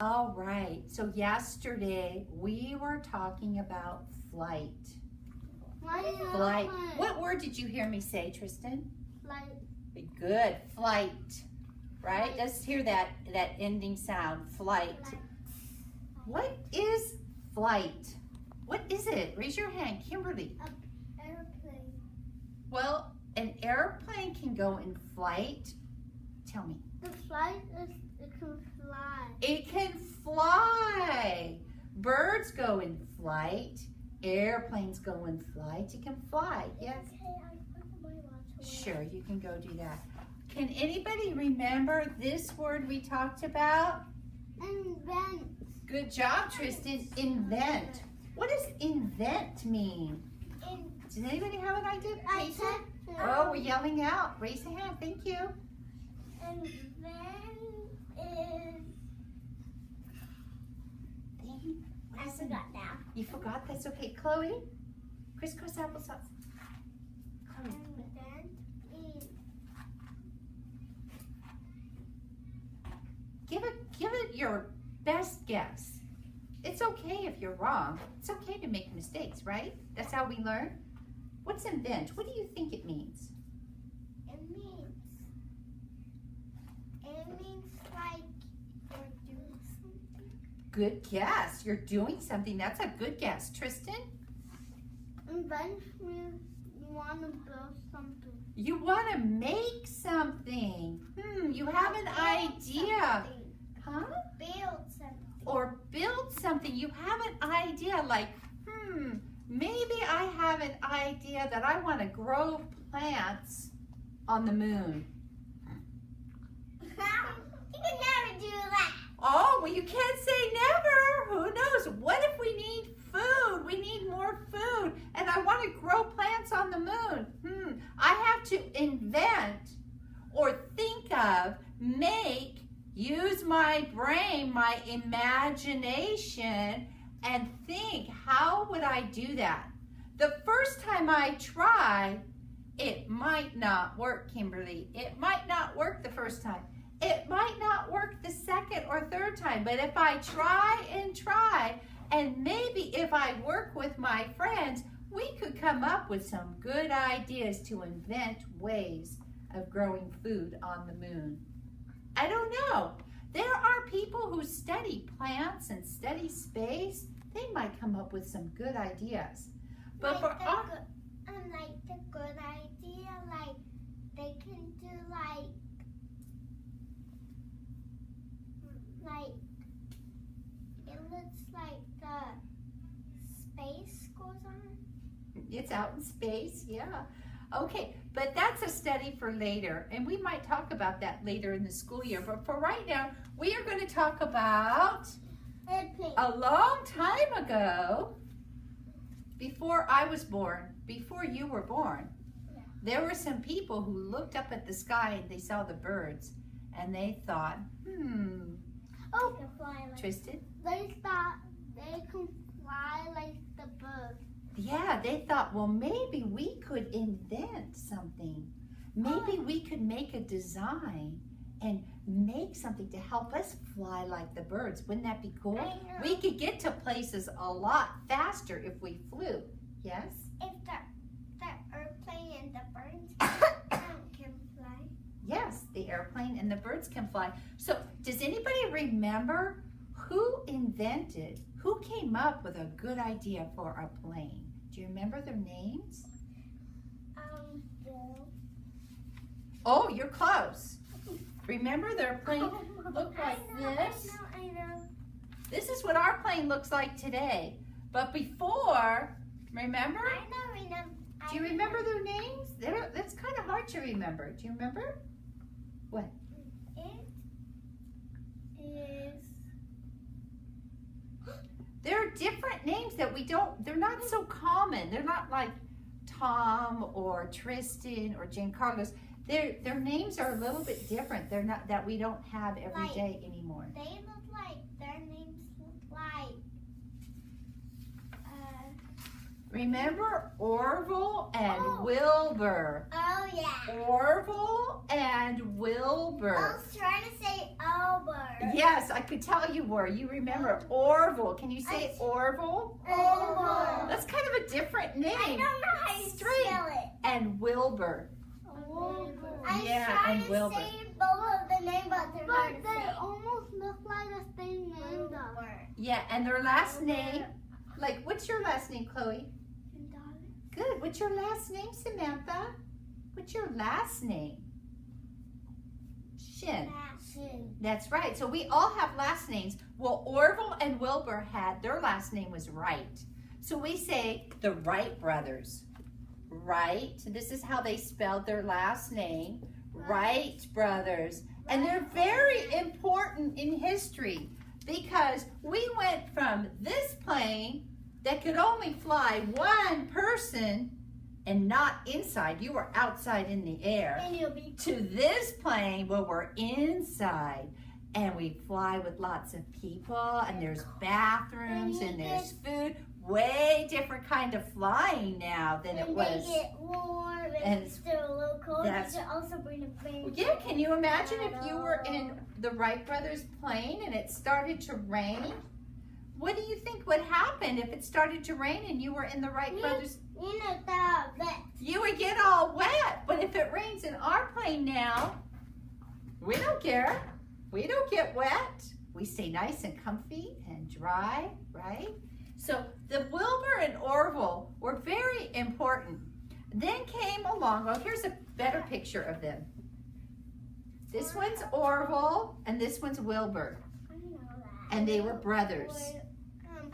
All right, so yesterday we were talking about flight. Flight. What word did you hear me say, Tristan? Flight. Good, flight. Right? Let's hear that ending sound, flight. What is flight? What is it? Raise your hand, Kimberly. Airplane. Well, an airplane can go in flight. Tell me. The flight is, it can fly. It can fly. Birds go in flight. Airplanes go in flight. It can fly. Yes. Okay, I put my watch away. Sure, you can go do that. Can anybody remember this word we talked about? Invent. Good job, Tristan. Invent. What does invent mean? Does anybody have an idea? Raise it. Oh, we're yelling out. Raise a hand. Thank you. Invent is. I forgot now. You forgot? That's okay. Chloe? Crisscross applesauce. Chloe. Invent is. Give it your best guess. It's okay if you're wrong. It's okay to make mistakes, right? That's how we learn. What's invent? What do you think it means? It means like you're doing something. Good guess. You're doing something. That's a good guess. Tristan? Invent means you want to build something. You want to make something. You have an idea. Huh? Build something. Or build something. You have an idea like, maybe I have an idea that I want to grow plants on the moon. You can never do that. Oh, well, you can't say never. Who knows? What if we need food? We need more food, and I want to grow plants on the moon. I have to invent or think of, make, use my brain, my imagination, and think, how would I do that? The first time I try, it might not work, Kimberly. It might not work the first time. It might not work the second or third time, but if I try, and maybe if I work with my friends, we could come up with some good ideas to invent ways of growing food on the moon. I don't know. There are people who study plants and study space. They might come up with some good ideas. But for our... like the good idea, like they can do like it looks like the space goes on. It's out in space, yeah. Okay, but that's a study for later, and we might talk about that later in the school year. But for right now, we are going to talk about a long time ago, before I was born, before you were born. There were some people who looked up at the sky and they saw the birds, and they thought, Oh, can fly like, Tristan? They thought they can fly like the bird. Yeah, they thought, well, maybe we could invent something. Maybe we could make a design and make something to help us fly like the birds. Wouldn't that be cool? We could get to places a lot faster if we flew. Yes? If the airplane and the birds can fly. Yes, the airplane and the birds can fly. So does anybody remember who came up with a good idea for a plane? Do you remember their names? Bill. Oh, you're close. Remember their plane looked like this? I know. This is what our plane looks like today. But before, remember? Do you remember their names? That's kind of hard to remember. Do you remember? What? It is. There are different names that they're not so common. They're not like Tom or Tristan or Giancarlo's. Their names are a little bit different. They're not that we don't have every day anymore. They look like, their names look like. Remember Orville and Wilbur? Oh yeah. Orville and Wilbur. I was trying to say Wilbur. Yes, I could tell you were. You remember Orville. Can you say Orville? Orville. That's kind of a different name. I don't know how you spell it. And Wilbur. Yeah, and Wilbur. I tried to say both of the name, but they're hard to say. They almost look like the same name though. Yeah, and their last name, like, what's your last name, Chloe? Good. What's your last name, Samantha? What's your last name? Shin. That's right. So we all have last names. Well, Orville and Wilbur had, their last name was Wright. So we say the Wright brothers. Wright. This is how they spelled their last name. Wright brothers. And they're very important in history because we went from this plane that could only fly one person and not inside, you were outside in the air, to this plane where we're inside and we fly with lots of people and there's bathrooms and there's food. Way different kind of flying now than it was. They get warm and it's still a little cold. You should also bring a fan. Yeah, can you imagine if you were in the Wright Brothers plane and it started to rain? What do you think would happen if it started to rain and you were in the Wright Brothers? You would get all wet. But if it rains in our plane now, we don't care. We don't get wet. We stay nice and comfy and dry, right? So the Wilbur and Orville were very important. Then came along, oh, here's a better picture of them. This one's Orville and this one's Wilbur. I know that. And they were brothers.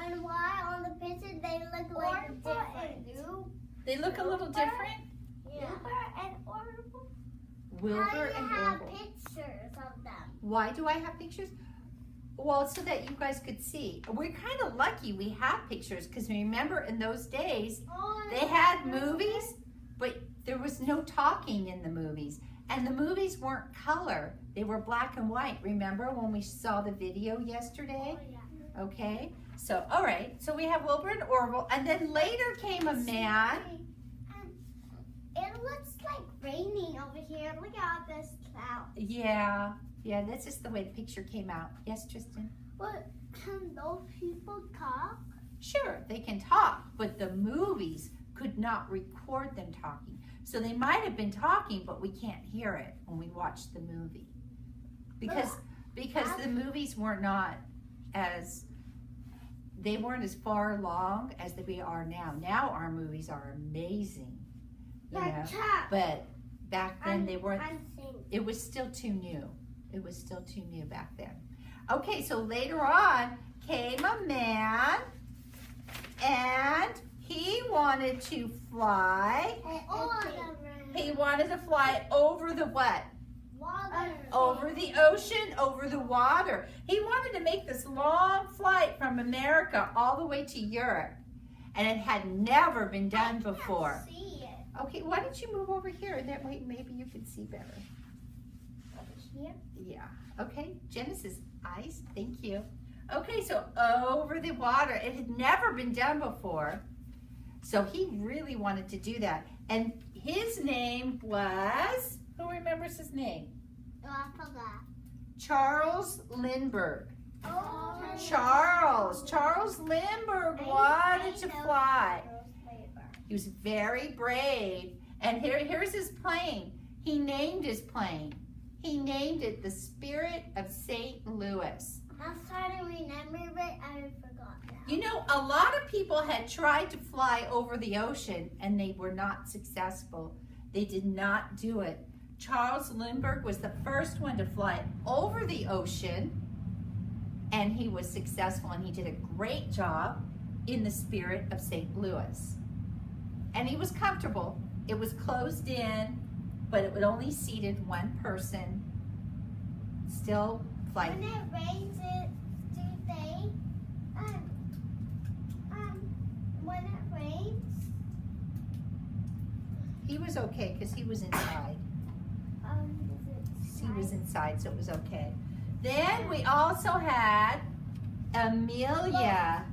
And why on the picture they look like different? They look a little different? Yeah. Wilbur and Orville. Wilbur How do you and have Orville. pictures of them? Why do I have pictures? Well, so that you guys could see. We're kind of lucky we have pictures because remember in those days, they had movies, but there was no talking in the movies. And the movies weren't color. They were black and white. Remember when we saw the video yesterday? Oh, yeah. Okay. So, all right. So we have Wilbur and Orville. And then later came a man. It looks like raining over here. Look at this cloud. Yeah. Yeah, that's just the way the picture came out. Yes, Tristan? But can those people talk? Sure, they can talk, but the movies could not record them talking. So they might have been talking, but we can't hear it when we watch the movie. Because the movies were not as, they weren't as far along as we are now. Now our movies are amazing. You know? But back then they weren't, it was still too new. It was still too new back then. Okay, so later on came a man and he wanted to fly. He wanted to fly over the what? Water. Over the ocean, over the water. He wanted to make this long flight from America all the way to Europe. And it had never been done before. I can't see it. Okay, why don't you move over here and that way maybe you can see better. Here? Yeah. Okay, Genesis eyes, thank you. Okay, so over the water. It had never been done before. So he really wanted to do that. And his name was, who remembers his name? Oh, I forgot. Charles Lindbergh. Oh, Charles Lindbergh wanted to fly. He was very brave. And here's his plane. He named his plane. He named it the Spirit of St. Louis. I'm trying to remember, but I forgot now. You know, a lot of people had tried to fly over the ocean and they were not successful. They did not do it. Charles Lindbergh was the first one to fly over the ocean and he was successful and he did a great job in the Spirit of St. Louis. And he was comfortable. It was closed in, but it would only seated one person. Still flight. When it rains, when it rains, He was okay because he was inside. He was inside, so it was okay. Then we also had Amelia.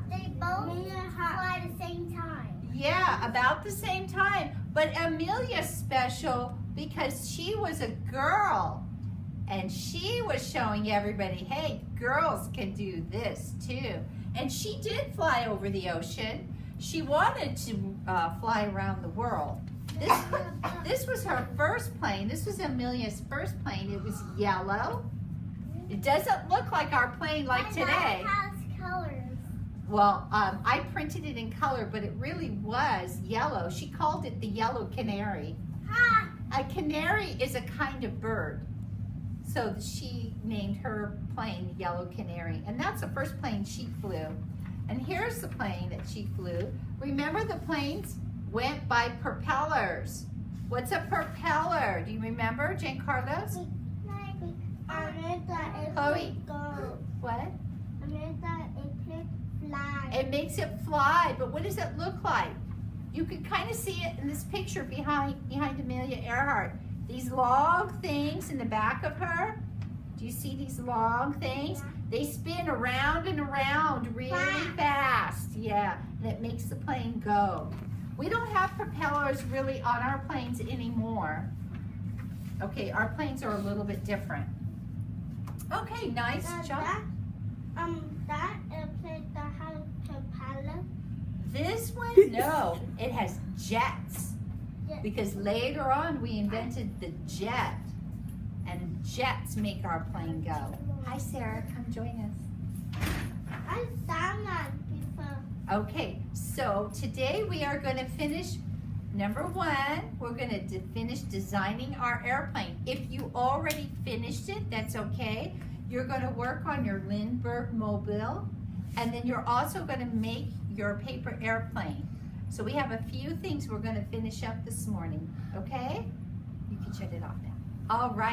They both fly at the same time. Yeah, about the same time. But Amelia's special because she was a girl. And she was showing everybody, hey, girls can do this too. And she did fly over the ocean. She wanted to fly around the world. This was her first plane. This was Amelia's first plane. It was yellow. It doesn't look like our plane like today. It has colors. Well, I printed it in color, but it really was yellow. She called it the yellow canary. Ha! A canary is a kind of bird. So she named her plane the Yellow Canary. And that's the first plane she flew. And here's the plane that she flew. Remember, the planes went by propellers. What's a propeller? Do you remember, Jane Carlos? Chloe. What? It makes it fly, but what does it look like? You can kind of see it in this picture behind Amelia Earhart. These long things in the back of her. Do you see these long things? They spin around and around really fast. Yeah, and it makes the plane go. We don't have propellers really on our planes anymore. Okay, our planes are a little bit different. Okay, nice job. That airplane that has propeller. This one, no, it has jets. Because later on we invented the jet, and jets make our plane go. Hi Sarah, come join us. I've done that before. Okay, so today we are going to finish, number one, we're going to finish designing our airplane. If you already finished it, that's okay. You're going to work on your Lindbergh Mobile, and then you're also going to make your paper airplane. So we have a few things we're going to finish up this morning, okay? You can shut it off now. All right.